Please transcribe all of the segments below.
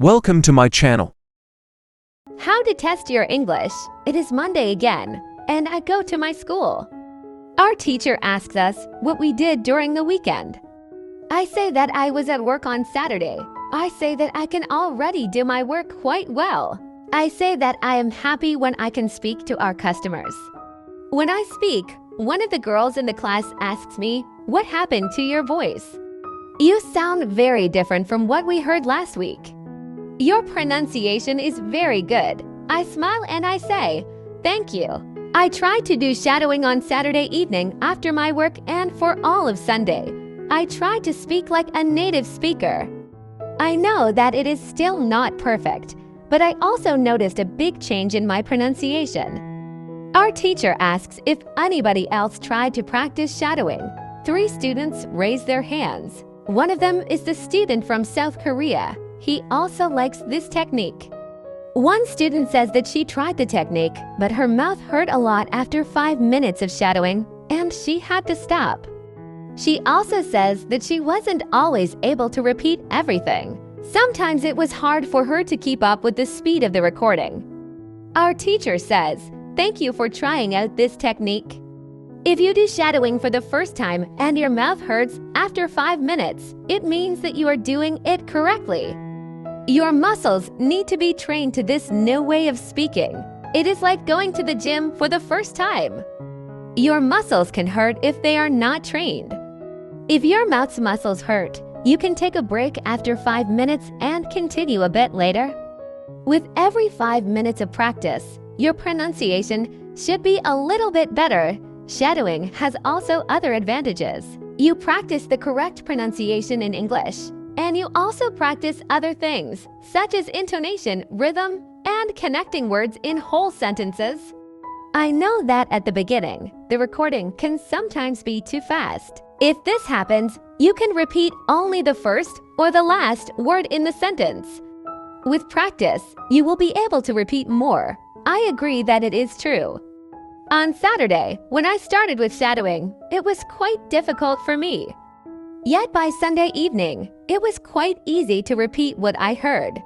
Welcome to my channel. How to test your English. It is Monday again, and I go to my school. Our teacher asks us what we did during the weekend. I say that I was at work on Saturday. I say that I can already do my work quite well. I say that I am happy when I can speak to our customers. When I speak, one of the girls in the class asks me, "What happened to your voice? You sound very different from what we heard last week. Your pronunciation is very good." I smile and I say, "Thank you." I tried to do shadowing on Saturday evening after my work, and for all of Sunday, I tried to speak like a native speaker. I know that it is still not perfect, but I also noticed a big change in my pronunciation. Our teacher asks if anybody else tried to practice shadowing. 3 students raised their hands. One of them is the student from South Korea. He also likes this technique. One student says that she tried the technique, but her mouth hurt a lot after 5 minutes of shadowing, and she had to stop. She also says that she wasn't always able to repeat everything. Sometimes it was hard for her to keep up with the speed of the recording. Our teacher says, "Thank you for trying out this technique." If you do shadowing for the first time and your mouth hurts after 5 minutes, it means that you are doing it correctly. Your muscles need to be trained to this new way of speaking. It is like going to the gym for the first time. Your muscles can hurt if they are not trained. If your mouth's muscles hurt, you can take a break after 5 minutes and continue a bit later. With every 5 minutes of practice, your pronunciation should be a little bit better. Shadowing has also other advantages. You practice the correct pronunciation in English, and you also practice other things, such as intonation, rhythm, and connecting words in whole sentences. I know that at the beginning, the recording can sometimes be too fast. If this happens, you can repeat only the first or the last word in the sentence. With practice, you will be able to repeat more. I agree that it is true. On Saturday, when I started with shadowing, it was quite difficult for me. Yet by Sunday evening, it was quite easy to repeat what I heard.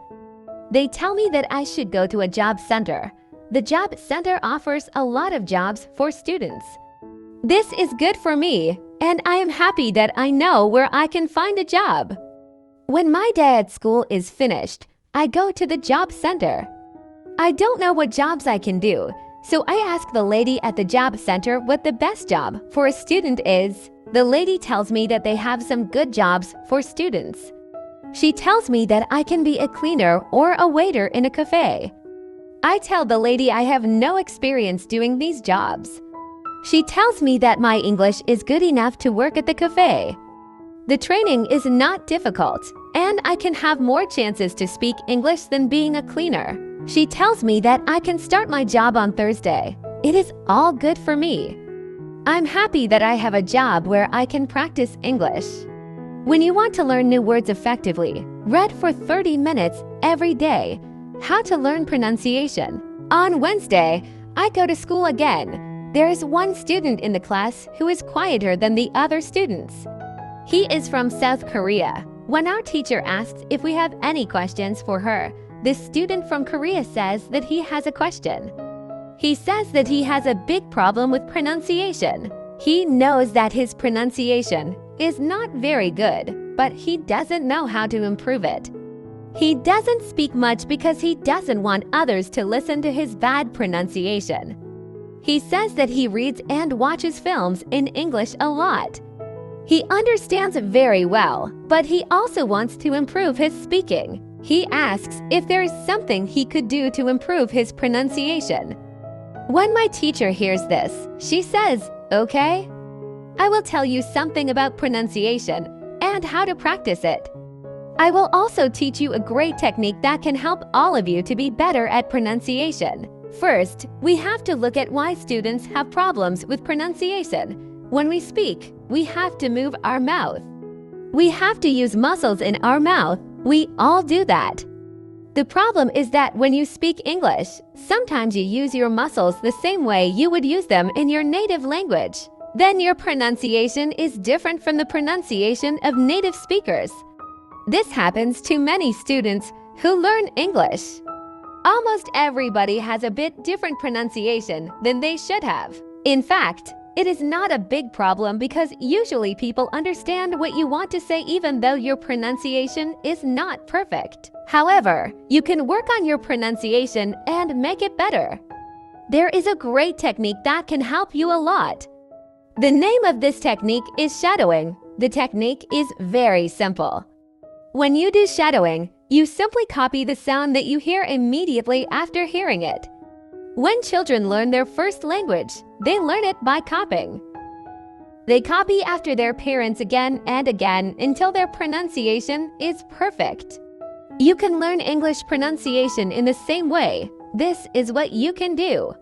They tell me that I should go to a job center. The job center offers a lot of jobs for students. This is good for me, and I am happy that I know where I can find a job. When my day at school is finished, I go to the job center. I don't know what jobs I can do, so I ask the lady at the job center what the best job for a student is. The lady tells me that they have some good jobs for students. She tells me that I can be a cleaner or a waiter in a cafe. I tell the lady I have no experience doing these jobs. She tells me that my English is good enough to work at the cafe. The training is not difficult, and I can have more chances to speak English than being a cleaner. She tells me that I can start my job on Thursday. It is all good for me. I'm happy that I have a job where I can practice English. When you want to learn new words effectively, read for 30 minutes every day. How to learn pronunciation. On Wednesday, I go to school again. There is one student in the class who is quieter than the other students. He is from South Korea. When our teacher asks if we have any questions for her, the student from Korea says that he has a question. He says that he has a big problem with pronunciation. He knows that his pronunciation is not very good, but he doesn't know how to improve it. He doesn't speak much because he doesn't want others to listen to his bad pronunciation. He says that he reads and watches films in English a lot. He understands very well, but he also wants to improve his speaking. He asks if there is something he could do to improve his pronunciation. When my teacher hears this, she says, "Okay, I will tell you something about pronunciation and how to practice it. I will also teach you a great technique that can help all of you to be better at pronunciation." First, we have to look at why students have problems with pronunciation. When we speak, we have to move our mouth. We have to use muscles in our mouth. We all do that. The problem is that when you speak English, sometimes you use your muscles the same way you would use them in your native language. Then your pronunciation is different from the pronunciation of native speakers. This happens to many students who learn English. Almost everybody has a bit different pronunciation than they should have. In fact, it is not a big problem because usually people understand what you want to say even though your pronunciation is not perfect. However, you can work on your pronunciation and make it better. There is a great technique that can help you a lot. The name of this technique is shadowing. The technique is very simple. When you do shadowing, you simply copy the sound that you hear immediately after hearing it. When children learn their first language, they learn it by copying. They copy after their parents again and again until their pronunciation is perfect. You can learn English pronunciation in the same way. This is what you can do.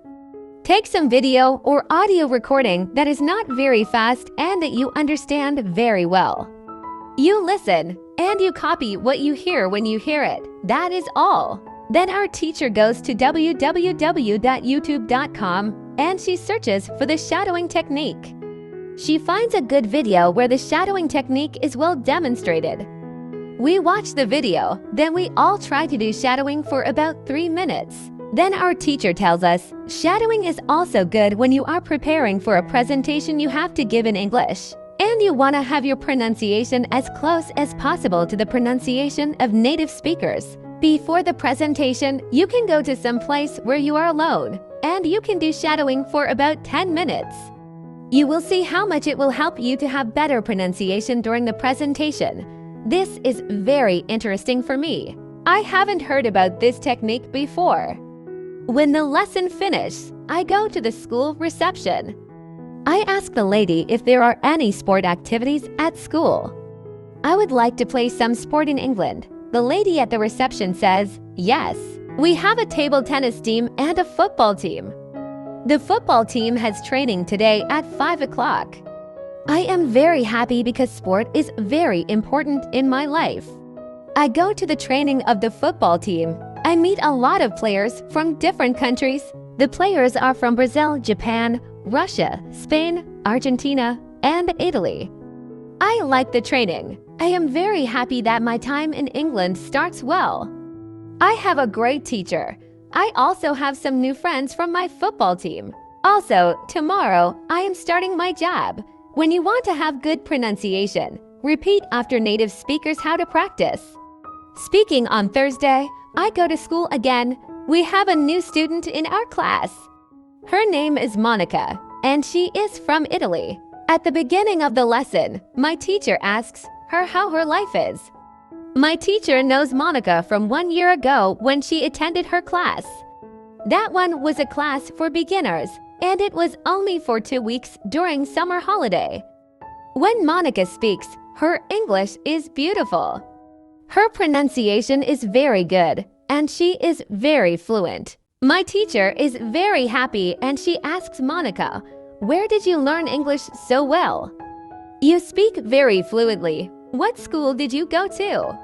Take some video or audio recording that is not very fast and that you understand very well. You listen and you copy what you hear when you hear it. That is all. Then our teacher goes to www.youtube.com and she searches for the shadowing technique. She finds a good video where the shadowing technique is well demonstrated. We watch the video, then we all try to do shadowing for about 3 minutes. Then our teacher tells us, shadowing is also good when you are preparing for a presentation you have to give in English, and you want to have your pronunciation as close as possible to the pronunciation of native speakers. Before the presentation, you can go to some place where you are alone, and you can do shadowing for about 10 minutes. You will see how much it will help you to have better pronunciation during the presentation. This is very interesting for me. I haven't heard about this technique before. When the lesson finishes, I go to the school reception. I ask the lady if there are any sport activities at school. I would like to play some sport in England. The lady at the reception says, yes, we have a table tennis team and a football team. The football team has training today at 5 o'clock. I am very happy because sport is very important in my life. I go to the training of the football team. I meet a lot of players from different countries. The players are from Brazil, Japan, Russia, Spain, Argentina, and Italy. I like the training. I am very happy that my time in England starts well. I have a great teacher. I also have some new friends from my football team. Also, tomorrow, I am starting my job. When you want to have good pronunciation, repeat after native speakers how to practice. Speaking on Thursday, I go to school again. We have a new student in our class. Her name is Monica, and she is from Italy. At the beginning of the lesson, my teacher asks her how her life is. My teacher knows Monica from 1 year ago when she attended her class. That one was a class for beginners, and it was only for 2 weeks during summer holiday. When Monica speaks, her English is beautiful. Her pronunciation is very good, and she is very fluent. My teacher is very happy and she asks Monica, where did you learn English so well? You speak very fluently. What school did you go to?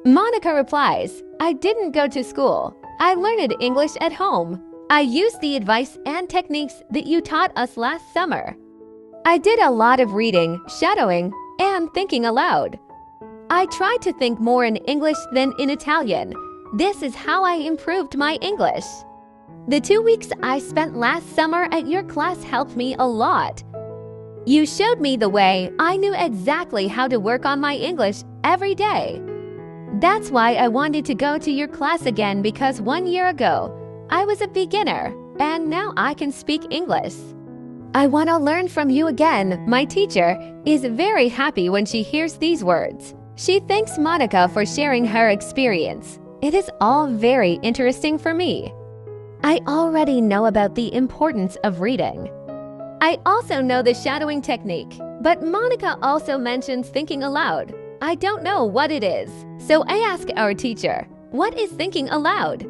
Monica replies, I didn't go to school. I learned English at home. I used the advice and techniques that you taught us last summer. I did a lot of reading, shadowing, and thinking aloud. I tried to think more in English than in Italian. This is how I improved my English. The 2 weeks I spent last summer at your class helped me a lot. You showed me the way. I knew exactly how to work on my English every day. That's why I wanted to go to your class again because 1 year ago, I was a beginner and now I can speak English. I want to learn from you again. My teacher is very happy when she hears these words. She thanks Monica for sharing her experience. It is all very interesting for me. I already know about the importance of reading. I also know the shadowing technique, but Monica also mentions thinking aloud. I don't know what it is, so I ask our teacher, what is thinking aloud?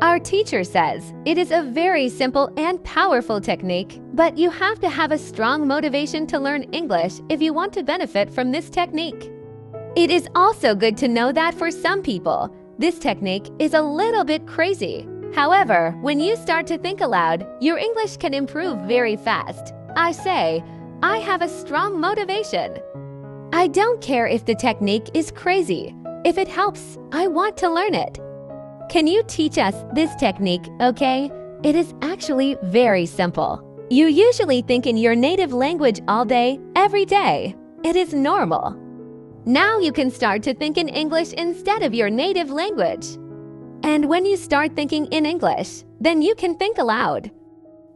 Our teacher says it is a very simple and powerful technique, but you have to have a strong motivation to learn English if you want to benefit from this technique. It is also good to know that for some people, this technique is a little bit crazy. However, when you start to think aloud, your English can improve very fast. I say, I have a strong motivation. I don't care if the technique is crazy. If it helps, I want to learn it. Can you teach us this technique, okay? It is actually very simple. You usually think in your native language all day, every day. It is normal. Now you can start to think in English instead of your native language. And when you start thinking in English, then you can think aloud.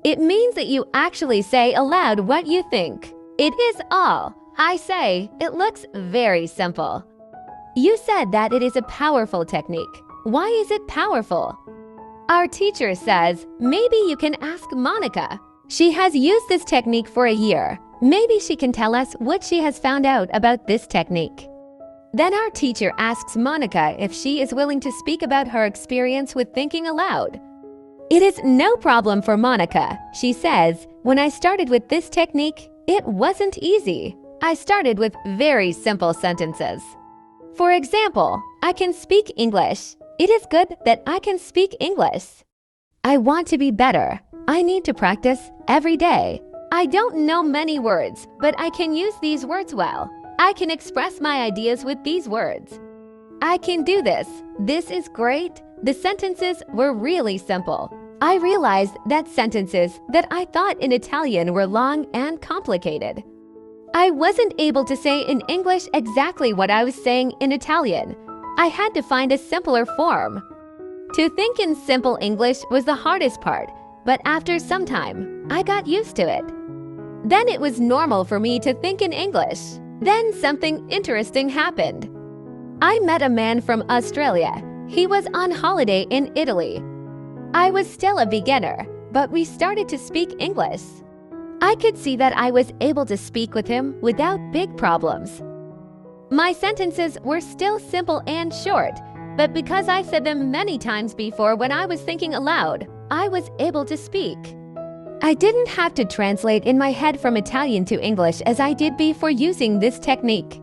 It means that you actually say aloud what you think. It is all. I say, it looks very simple. You said that it is a powerful technique. Why is it powerful? Our teacher says, maybe you can ask Monica. She has used this technique for a year. Maybe she can tell us what she has found out about this technique. Then our teacher asks Monica if she is willing to speak about her experience with thinking aloud. It is no problem for Monica. She says, when I started with this technique, it wasn't easy. I started with very simple sentences. For example, I can speak English. It is good that I can speak English. I want to be better. I need to practice every day. I don't know many words, but I can use these words well. I can express my ideas with these words. I can do this. This is great. The sentences were really simple. I realized that sentences that I thought in Italian were long and complicated. I wasn't able to say in English exactly what I was saying in Italian. I had to find a simpler form. To think in simple English was the hardest part, but after some time, I got used to it. Then it was normal for me to think in English. Then something interesting happened. I met a man from Australia. He was on holiday in Italy. I was still a beginner, but we started to speak English. I could see that I was able to speak with him without big problems. My sentences were still simple and short, but because I said them many times before when I was thinking aloud, I was able to speak. I didn't have to translate in my head from Italian to English as I did before using this technique.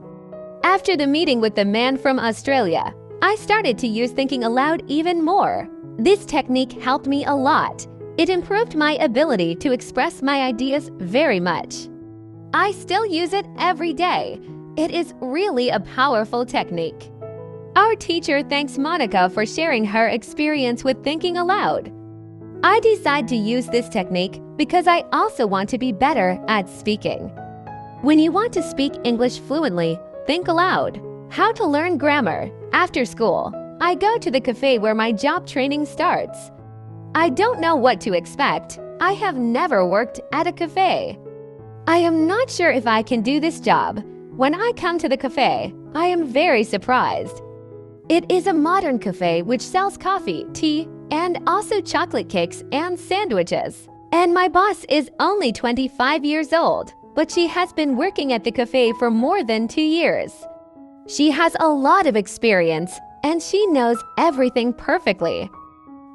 After the meeting with the man from Australia, I started to use thinking aloud even more. This technique helped me a lot. It improved my ability to express my ideas very much. I still use it every day. It is really a powerful technique. Our teacher thanks Monica for sharing her experience with thinking aloud. I decided to use this technique because I also want to be better at speaking. When you want to speak English fluently, think aloud. How to learn grammar. After school, I go to the cafe where my job training starts. I don't know what to expect. I have never worked at a cafe. I am not sure if I can do this job. When I come to the cafe, I am very surprised. It is a modern cafe which sells coffee, tea, and also chocolate cakes and sandwiches. And my boss is only 25 years old, but she has been working at the cafe for more than 2 years. She has a lot of experience, and she knows everything perfectly.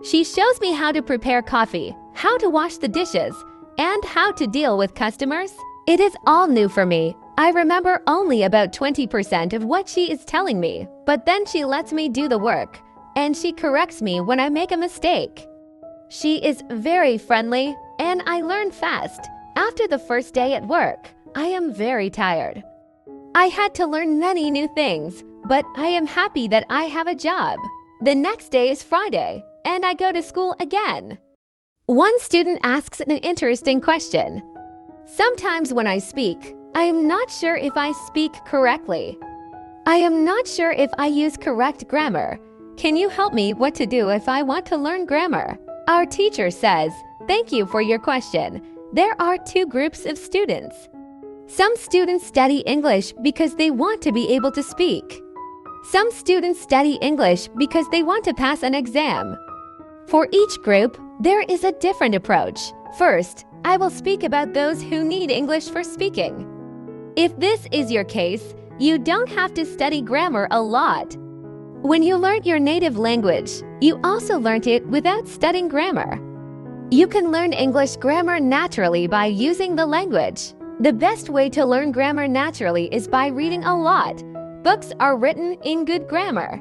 She shows me how to prepare coffee, how to wash the dishes, and how to deal with customers. It is all new for me. I remember only about 20% of what she is telling me, but then she lets me do the work, and she corrects me when I make a mistake. She is very friendly, and I learn fast. After the first day at work, I am very tired. I had to learn many new things, but I am happy that I have a job. The next day is Friday, and I go to school again. One student asks an interesting question. Sometimes when I speak, I am not sure if I speak correctly. I am not sure if I use correct grammar. Can you help me what to do if I want to learn grammar? Our teacher says, "Thank you for your question. There are 2 groups of students. Some students study English because they want to be able to speak. Some students study English because they want to pass an exam. For each group, there is a different approach. First, I will speak about those who need English for speaking. If this is your case, you don't have to study grammar a lot. When you learned your native language, you also learned it without studying grammar. You can learn English grammar naturally by using the language. The best way to learn grammar naturally is by reading a lot. Books are written in good grammar.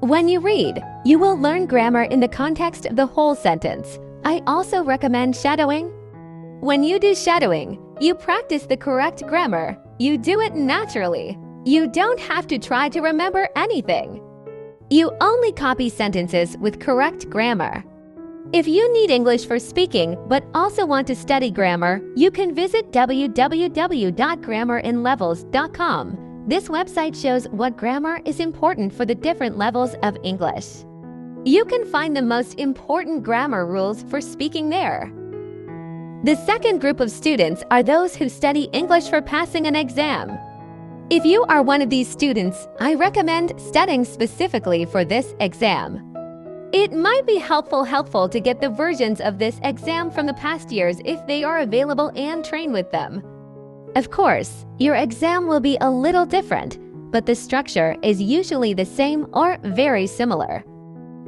When you read, you will learn grammar in the context of the whole sentence. I also recommend shadowing. When you do shadowing, you practice the correct grammar. You do it naturally. You don't have to try to remember anything. You only copy sentences with correct grammar. If you need English for speaking but also want to study grammar, you can visit www.grammarinlevels.com. This website shows what grammar is important for the different levels of English. You can find the most important grammar rules for speaking there. The second group of students are those who study English for passing an exam. If you are one of these students, I recommend studying specifically for this exam. It might be helpful to get the versions of this exam from the past years if they are available and train with them. Of course, your exam will be a little different, but the structure is usually the same or very similar.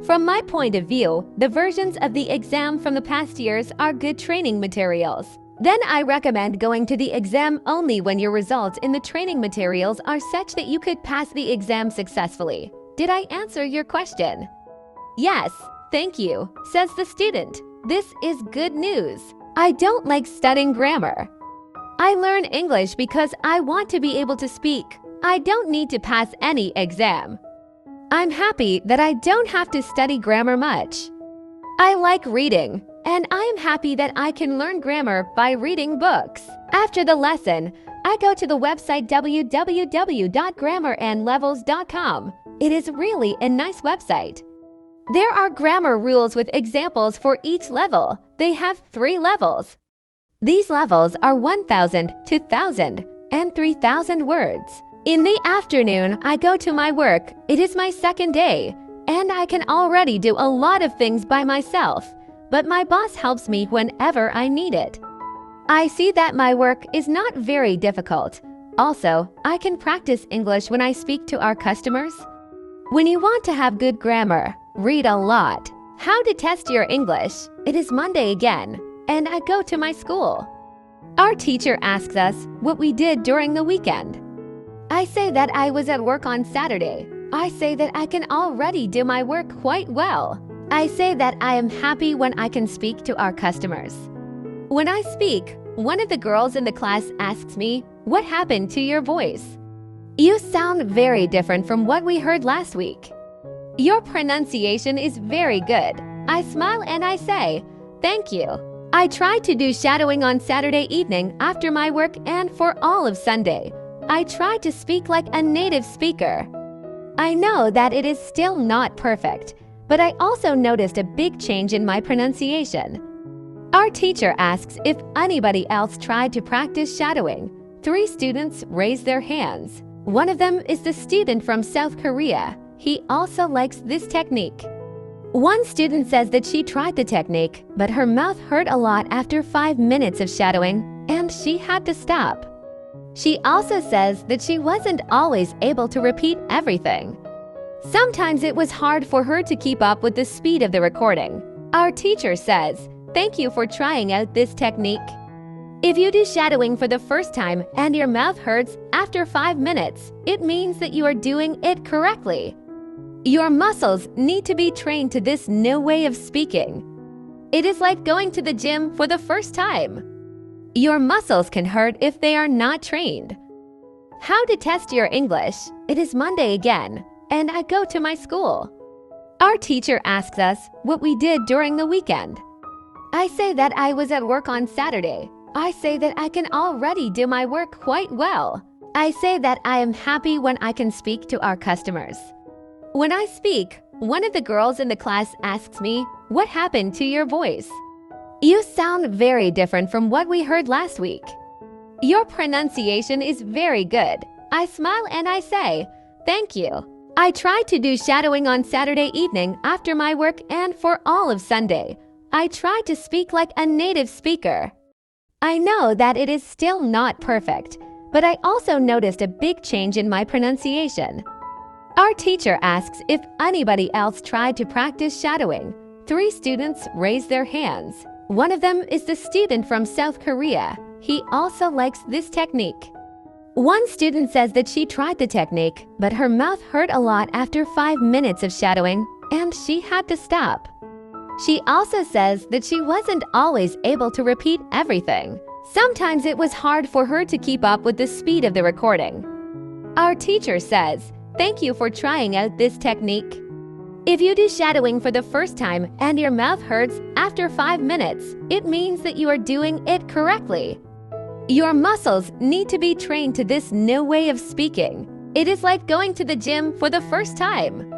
From my point of view, the versions of the exam from the past years are good training materials. Then I recommend going to the exam only when your results in the training materials are such that you could pass the exam successfully. Did I answer your question? Yes, thank you, says the student. This is good news. I don't like studying grammar. I learn English because I want to be able to speak. I don't need to pass any exam. I'm happy that I don't have to study grammar much. I like reading, and I am happy that I can learn grammar by reading books. After the lesson, I go to the website www.grammarinlevels.com. It is really a nice website. There are grammar rules with examples for each level. They have 3 levels. These levels are 1,000, 2,000, and 3,000 words. In the afternoon, I go to my work. It is my second day, and I can already do a lot of things by myself, but my boss helps me whenever I need it. I see that my work is not very difficult. Also, I can practice English when I speak to our customers. When you want to have good grammar, read a lot. How to test your English? It is Monday again, and I go to my school. Our teacher asks us what we did during the weekend. I say that I was at work on Saturday. I say that I can already do my work quite well. I say that I am happy when I can speak to our customers. When I speak, one of the girls in the class asks me, "What happened to your voice? You sound very different from what we heard last week. Your pronunciation is very good." I smile and I say, "Thank you." I tried to do shadowing on Saturday evening after my work and for all of Sunday. I tried to speak like a native speaker. I know that it is still not perfect, but I also noticed a big change in my pronunciation. Our teacher asks if anybody else tried to practice shadowing. 3 students raised their hands. One of them is the student from South Korea. He also likes this technique. One student says that she tried the technique, but her mouth hurt a lot after 5 minutes of shadowing, and she had to stop. She also says that she wasn't always able to repeat everything. Sometimes it was hard for her to keep up with the speed of the recording. Our teacher says, "Thank you for trying out this technique." If you do shadowing for the first time and your mouth hurts after 5 minutes, it means that you are doing it correctly. Your muscles need to be trained to this new way of speaking. It is like going to the gym for the first time. Your muscles can hurt if they are not trained. How to test your English? It is Monday again, and I go to my school. Our teacher asks us what we did during the weekend. I say that I was at work on Saturday. I say that I can already do my work quite well. I say that I am happy when I can speak to our customers. When I speak, one of the girls in the class asks me, "What happened to your voice? You sound very different from what we heard last week. Your pronunciation is very good." I smile and I say, "Thank you." I tried to do shadowing on Saturday evening after my work and for all of Sunday. I tried to speak like a native speaker. I know that it is still not perfect, but I also noticed a big change in my pronunciation. Our teacher asks if anybody else tried to practice shadowing. 3 students raised their hands. One of them is the student from South Korea. He also likes this technique. One student says that she tried the technique, but her mouth hurt a lot after 5 minutes of shadowing, and she had to stop. She also says that she wasn't always able to repeat everything. Sometimes it was hard for her to keep up with the speed of the recording. Our teacher says, "Thank you for trying out this technique." If you do shadowing for the first time and your mouth hurts after 5 minutes, it means that you are doing it correctly. Your muscles need to be trained to this new way of speaking. It is like going to the gym for the first time.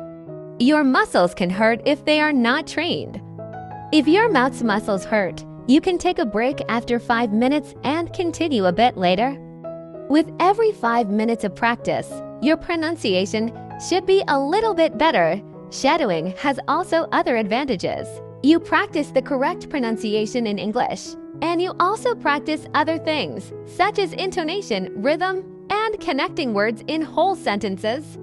Your muscles can hurt if they are not trained. If your mouth's muscles hurt, you can take a break after 5 minutes and continue a bit later. With every 5 minutes of practice, your pronunciation should be a little bit better. Shadowing has also other advantages. You practice the correct pronunciation in English, and you also practice other things, such as intonation, rhythm, and connecting words in whole sentences.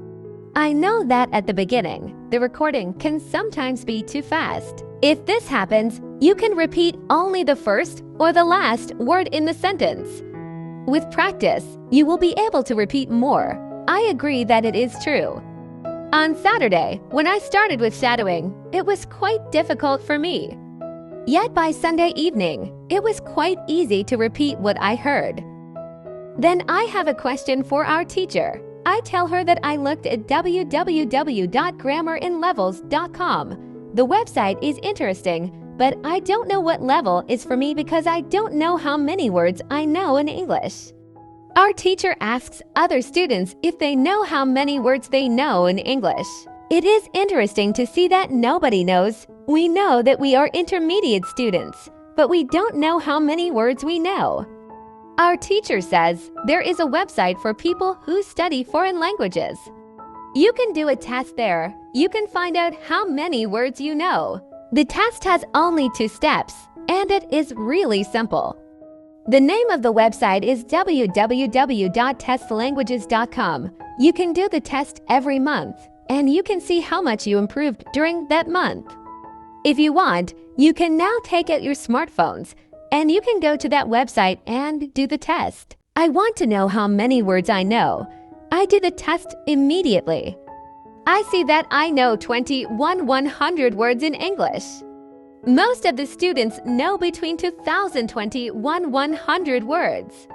I know that at the beginning, the recording can sometimes be too fast. If this happens, you can repeat only the first or the last word in the sentence. With practice, you will be able to repeat more. I agree that it is true. On Saturday, when I started with shadowing, it was quite difficult for me. Yet by Sunday evening, it was quite easy to repeat what I heard. Then I have a question for our teacher. I tell her that I looked at www.grammarinlevels.com. The website is interesting, but I don't know what level is for me because I don't know how many words I know in English. Our teacher asks other students if they know how many words they know in English. It is interesting to see that nobody knows. We know that we are intermediate students, but we don't know how many words we know. Our teacher says there is a website for people who study foreign languages. You can do a test there. You can find out how many words you know. The test has only 2 steps, and it is really simple. The name of the website is www.testlanguages.com. You can do the test every month, and you can see how much you improved during that month. If you want, you can now take out your smartphones, and you can go to that website and do the test. I want to know how many words I know. I do the test immediately. I see that I know 100 words in English. Most of the students know between 100 words.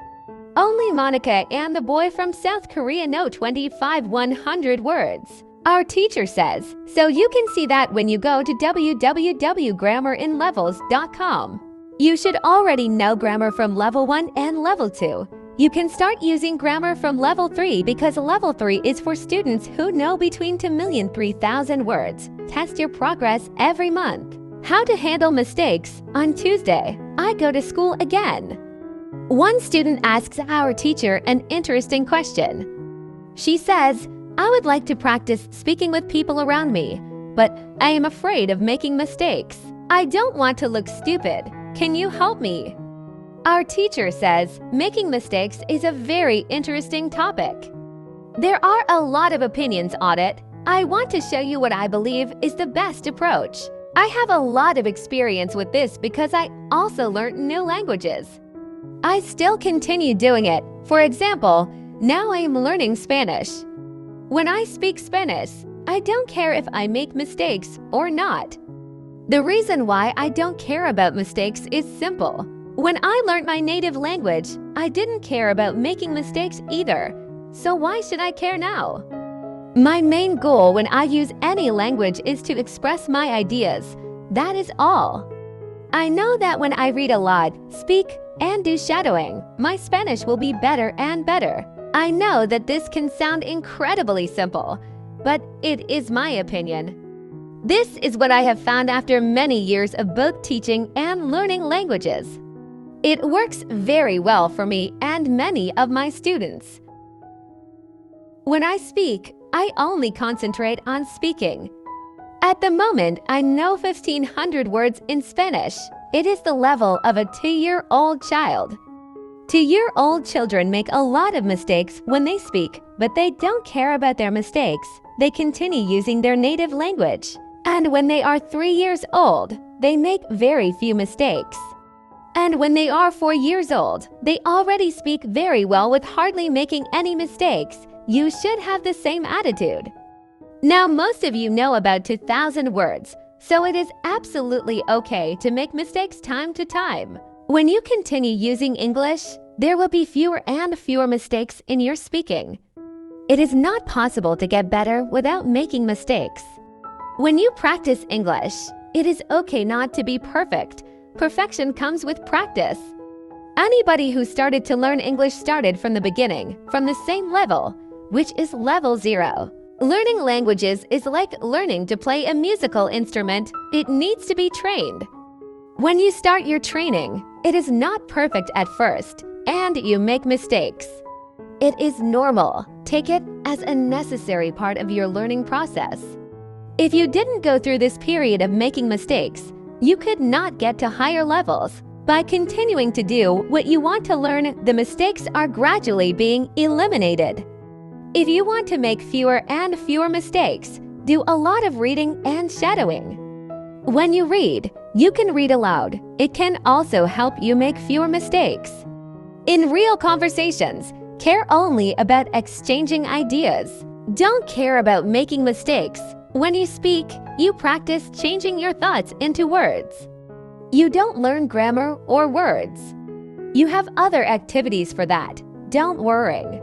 Only Monica and the boy from South Korea know 100 words. Our teacher says, so you can see that when you go to www.grammarinlevels.com. You should already know grammar from level 1 and level 2. You can start using grammar from level 3 because level 3 is for students who know between 2,003,000 words. Test your progress every month. How to handle mistakes. On Tuesday, I go to school again. One student asks our teacher an interesting question. She says, I would like to practice speaking with people around me, but I am afraid of making mistakes. I don't want to look stupid. Can you help me? Our teacher says making mistakes is a very interesting topic. There are a lot of opinions on it. I want to show you what I believe is the best approach. I have a lot of experience with this because I also learned new languages. I still continue doing it. For example, now I am learning Spanish. When I speak Spanish, I don't care if I make mistakes or not. The reason why I don't care about mistakes is simple. When I learned my native language, I didn't care about making mistakes either. So why should I care now? My main goal when I use any language is to express my ideas. That is all. I know that when I read a lot, speak, and do shadowing, my Spanish will be better and better. I know that this can sound incredibly simple, but it is my opinion. This is what I have found after many years of both teaching and learning languages. It works very well for me and many of my students. When I speak, I only concentrate on speaking. At the moment, I know 1,500 words in Spanish. It is the level of a 2-year-old child. 2-year-old children make a lot of mistakes when they speak, but they don't care about their mistakes. They continue using their native language. And when they are 3 years old, they make very few mistakes. And when they are 4 years old, they already speak very well with hardly making any mistakes. You should have the same attitude. Now, most of you know about 2,000 words, so it is absolutely okay to make mistakes time to time. When you continue using English, there will be fewer and fewer mistakes in your speaking. It is not possible to get better without making mistakes. When you practice English, it is okay not to be perfect. Perfection comes with practice. Anybody who started to learn English started from the beginning, from the same level, which is level 0. Learning languages is like learning to play a musical instrument. It needs to be trained. When you start your training, it is not perfect at first, and you make mistakes. It is normal. Take it as a necessary part of your learning process. If you didn't go through this period of making mistakes, you could not get to higher levels. By continuing to do what you want to learn, the mistakes are gradually being eliminated. If you want to make fewer and fewer mistakes, do a lot of reading and shadowing. When you read, you can read aloud. It can also help you make fewer mistakes. In real conversations, care only about exchanging ideas. Don't care about making mistakes. When you speak, you practice changing your thoughts into words. You don't learn grammar or words. You have other activities for that. Don't worry.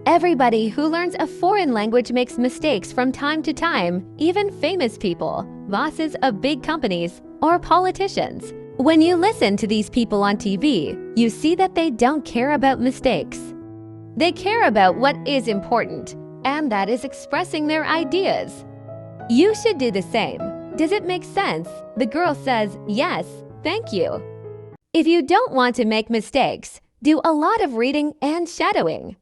Everybody who learns a foreign language makes mistakes from time to time, even famous people, bosses of big companies, or politicians. When you listen to these people on TV, you see that they don't care about mistakes. They care about what is important, and that is expressing their ideas. You should do the same. Does it make sense? The girl says, yes, thank you. If you don't want to make mistakes, do a lot of reading and shadowing.